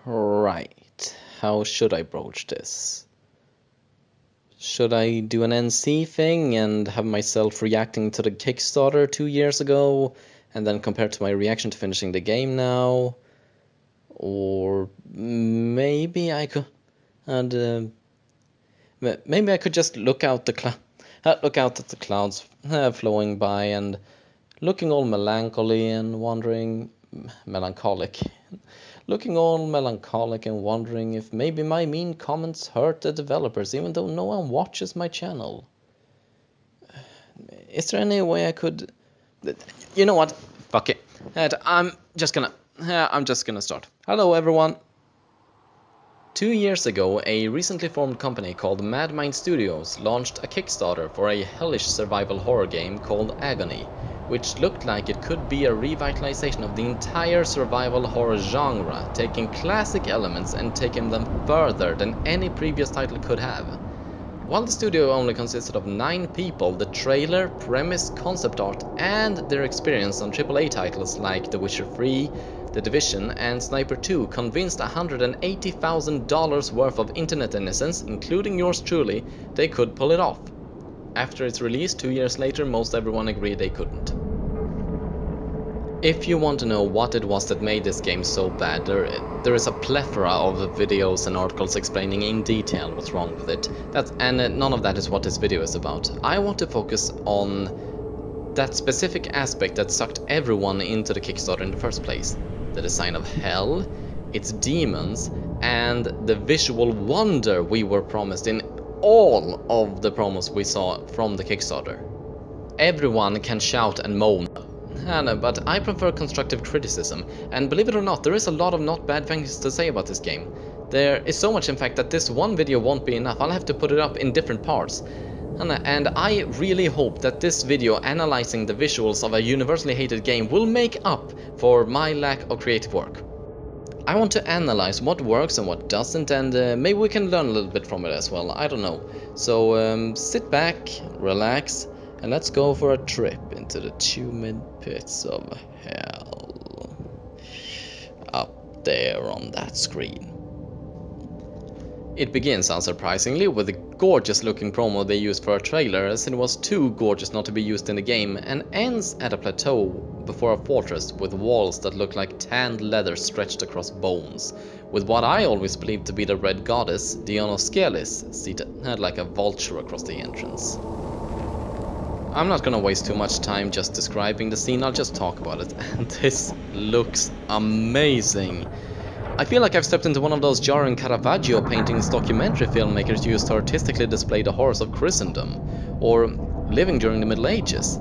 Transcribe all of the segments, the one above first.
Right. How should I broach this? Should I do an NC thing and have myself reacting to the Kickstarter 2 years ago and then compare to my reaction to finishing the game now? Or maybe I could and maybe I could just look out at the clouds flowing by and looking all melancholy and wondering melancholic looking all melancholic and wondering if maybe my mean comments hurt the developers even though no one watches my channel. Is there any way I could... You know what? Fuck it. I'm just gonna start. Hello everyone. 2 years ago, a recently formed company called Madmind Studios launched a Kickstarter for a hellish survival horror game called Agony, which looked like it could be a revitalization of the entire survival horror genre, taking classic elements and taking them further than any previous title could have. While the studio only consisted of 9 people, the trailer, premise, concept art, and their experience on AAA titles like The Witcher 3, The Division, and Sniper 2 convinced $180,000 worth of internet innocents, including yours truly, they could pull it off. After its release 2 years later, most everyone agreed they couldn't. If you want to know what it was that made this game so bad, there is a plethora of videos and articles explaining in detail what's wrong with it. None of that is what this video is about. I want to focus on that specific aspect that sucked everyone into the Kickstarter in the first place. The design of hell, its demons, and the visual wonder we were promised in all of the promos we saw from the Kickstarter. Everyone can shout and moan, but I prefer constructive criticism, and believe it or not, there is a lot of not bad things to say about this game. There is so much in fact that this one video won't be enough. I'll have to put it up in different parts. And I really hope that this video analyzing the visuals of a universally hated game will make up for my lack of creative work. I want to analyze what works and what doesn't, and maybe we can learn a little bit from it as well, I don't know. So sit back, relax, and let's go for a trip into the tumid pits of hell. Up there on that screen. It begins, unsurprisingly, with a gorgeous looking promo they used for a trailer, as it was too gorgeous not to be used in the game, and ends at a plateau before a fortress with walls that look like tanned leather stretched across bones, with what I always believed to be the red goddess, Dionysus, seated like a vulture across the entrance. I'm not gonna waste too much time just describing the scene, I'll just talk about it, and this looks amazing. I feel like I've stepped into one of those jarring Caravaggio paintings documentary filmmakers used to artistically display the horrors of Christendom, or living during the Middle Ages.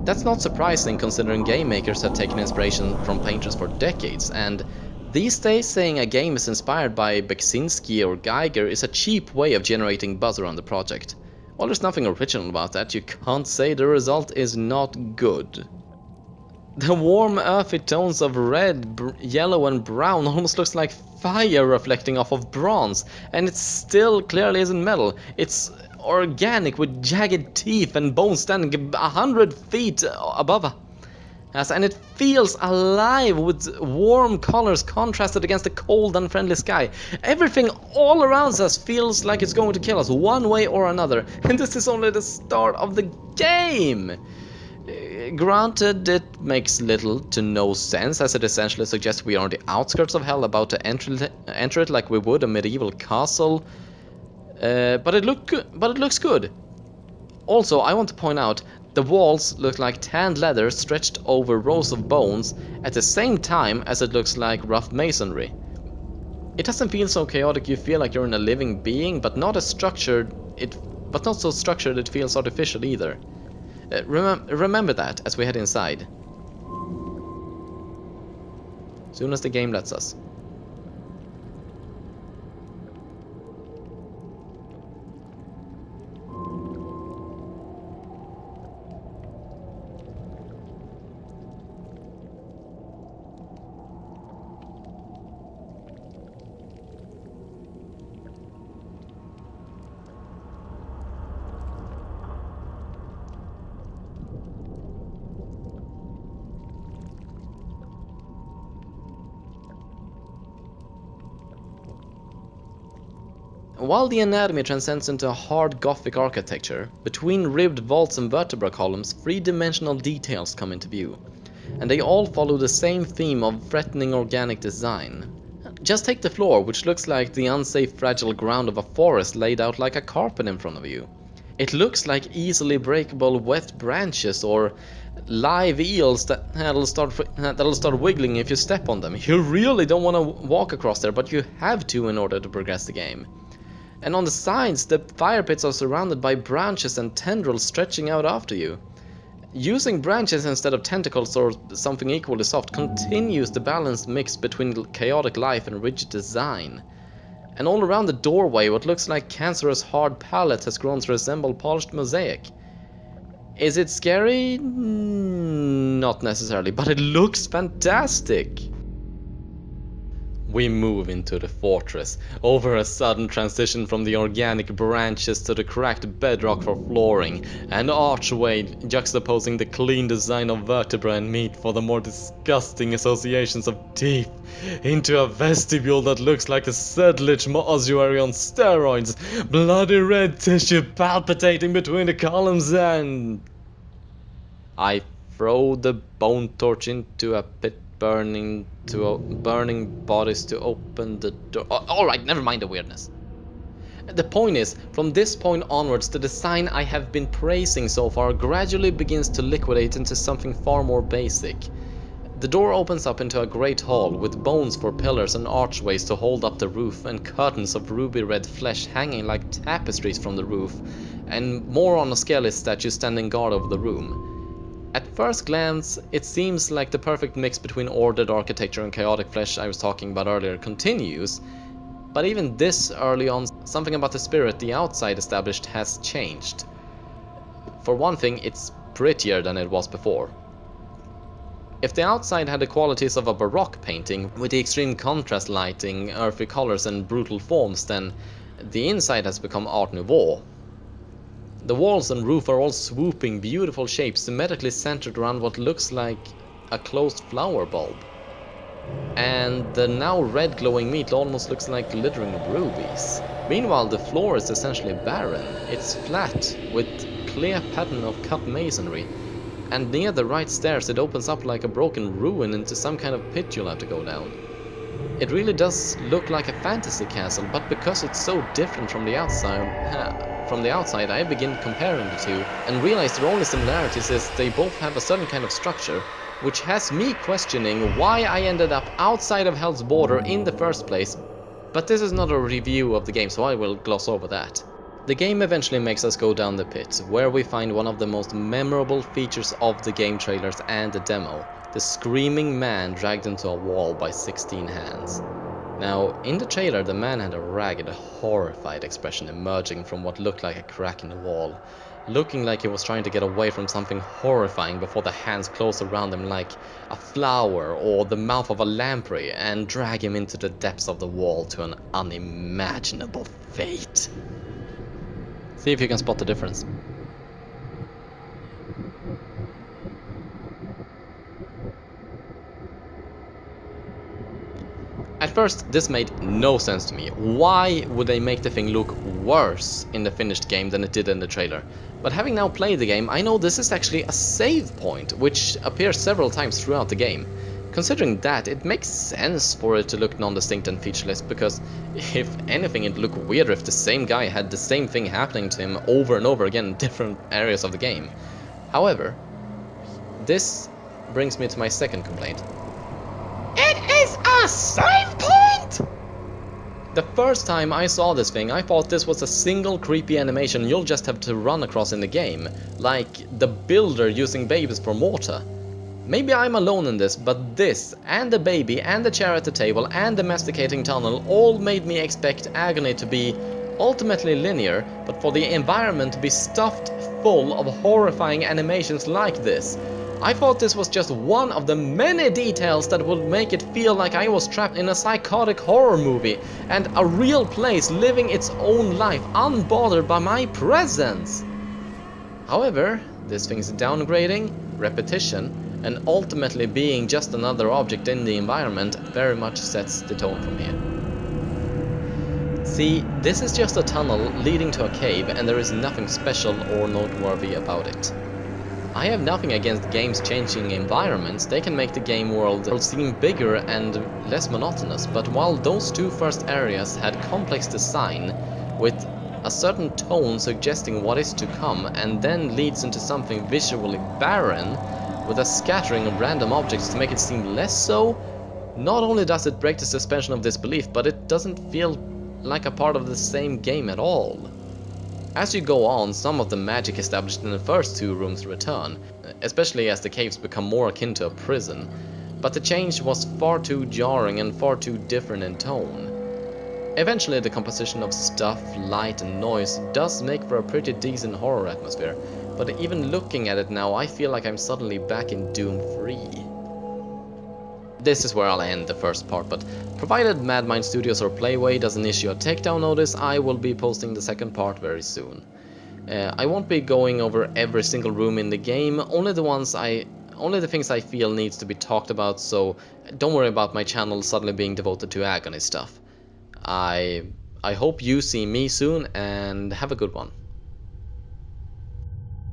That's not surprising considering game makers have taken inspiration from painters for decades, and these days saying a game is inspired by Beksinski or Geiger is a cheap way of generating buzz around the project. While there's nothing original about that, you can't say the result is not good. The warm earthy tones of red, yellow and brown almost looks like fire reflecting off of bronze, and it still clearly isn't metal. It's organic with jagged teeth and bones standing 100 feet above us, and it feels alive with warm colors contrasted against the cold, unfriendly sky. Everything all around us feels like it's going to kill us one way or another, and this is only the start of the game. Granted, it makes little to no sense, as it essentially suggests we are on the outskirts of hell, about to enter it like we would a medieval castle. But it looks good. Also, I want to point out, the walls look like tanned leather stretched over rows of bones, at the same time as it looks like rough masonry. It doesn't feel so chaotic you feel like you're in a living being, but not so structured it feels artificial either. Remember that as we head inside. Soon as the game lets us. while the anatomy transcends into a hard Gothic architecture, between ribbed vaults and vertebra columns, three-dimensional details come into view. And they all follow the same theme of threatening organic design. Just take the floor, which looks like the unsafe fragile ground of a forest laid out like a carpet in front of you. It looks like easily breakable wet branches or live eels that'll start wiggling if you step on them. You really don't want to walk across there, but you have to in order to progress the game. And on the sides, the fire pits are surrounded by branches and tendrils stretching out after you. Using branches instead of tentacles or something equally soft continues the balanced mix between chaotic life and rigid design. And all around the doorway, what looks like cancerous hard palette has grown to resemble polished mosaic. Is it scary? Not necessarily, but it looks fantastic. We move into the fortress, over a sudden transition from the organic branches to the cracked bedrock for flooring, an archway juxtaposing the clean design of vertebra and meat for the more disgusting associations of teeth, into a vestibule that looks like a sedlitch ossuary on steroids, bloody red tissue palpitating between the columns, and... I throw the bone torch into a pit, burning bodies to open the door. Alright, never mind the weirdness. The point is, from this point onwards, the design I have been praising so far gradually begins to liquidate into something far more basic. The door opens up into a great hall with bones for pillars and archways to hold up the roof, and curtains of ruby red flesh hanging like tapestries from the roof, and more on a scaly statue standing guard over the room. At first glance, it seems like the perfect mix between ordered architecture and chaotic flesh I was talking about earlier continues, but even this early on, something about the spirit the outside established has changed. For one thing, it's prettier than it was before. If the outside had the qualities of a Baroque painting, with the extreme contrast lighting, earthy colors and brutal forms, then the inside has become Art Nouveau. The walls and roof are all swooping, beautiful shapes symmetrically centered around what looks like a closed flower bulb. And the now red glowing meat almost looks like glittering rubies. Meanwhile, the floor is essentially barren. It's flat, with clear pattern of cut masonry. And near the right stairs it opens up like a broken ruin into some kind of pit you'll have to go down. It really does look like a fantasy castle, but because it's so different from the outside, I begin comparing the two and realize their only similarities is they both have a certain kind of structure, which has me questioning why I ended up outside of Hell's border in the first place. But this is not a review of the game, so I will gloss over that. The game eventually makes us go down the pit, where we find one of the most memorable features of the game trailers and the demo, the screaming man dragged into a wall by 16 hands. Now, in the trailer, the man had a ragged, horrified expression emerging from what looked like a crack in the wall, looking like he was trying to get away from something horrifying before the hands closed around him like a flower or the mouth of a lamprey and drag him into the depths of the wall to an unimaginable fate. See if you can spot the difference. At first, this made no sense to me. Why would they make the thing look worse in the finished game than it did in the trailer? But having now played the game, I know this is actually a save point, which appears several times throughout the game. Considering that, it makes sense for it to look non-distinct and featureless, because if anything, it'd look weirder if the same guy had the same thing happening to him over and over again in different areas of the game. However, this brings me to my second complaint. It is a save point! The first time I saw this thing, I thought this was a single creepy animation you'll just have to run across in the game, like the builder using babies for mortar. Maybe I'm alone in this, but this, and the baby, and the chair at the table, and the masticating tunnel all made me expect Agony to be ultimately linear, but for the environment to be stuffed full of horrifying animations like this. I thought this was just one of the many details that would make it feel like I was trapped in a psychotic horror movie and a real place living its own life unbothered by my presence. However, this thing's downgrading, repetition, and ultimately being just another object in the environment very much sets the tone from here. See, this is just a tunnel leading to a cave and there is nothing special or noteworthy about it. I have nothing against games changing environments, they can make the game world seem bigger and less monotonous, but while those two first areas had complex design with a certain tone suggesting what is to come and then leads into something visually barren with a scattering of random objects to make it seem less so, not only does it break the suspension of disbelief, but it doesn't feel like a part of the same game at all. As you go on, some of the magic established in the first two rooms return, especially as the caves become more akin to a prison, but the change was far too jarring and far too different in tone. Eventually the composition of stuff, light and noise does make for a pretty decent horror atmosphere, but even looking at it now I feel like I'm suddenly back in Doom 3. This is where I'll end the first part, but provided Madmind Studios or Playway doesn't issue a takedown notice, I will be posting the second part very soon. I won't be going over every single room in the game, only the things I feel needs to be talked about, so don't worry about my channel suddenly being devoted to Agony stuff. I hope you see me soon, and have a good one.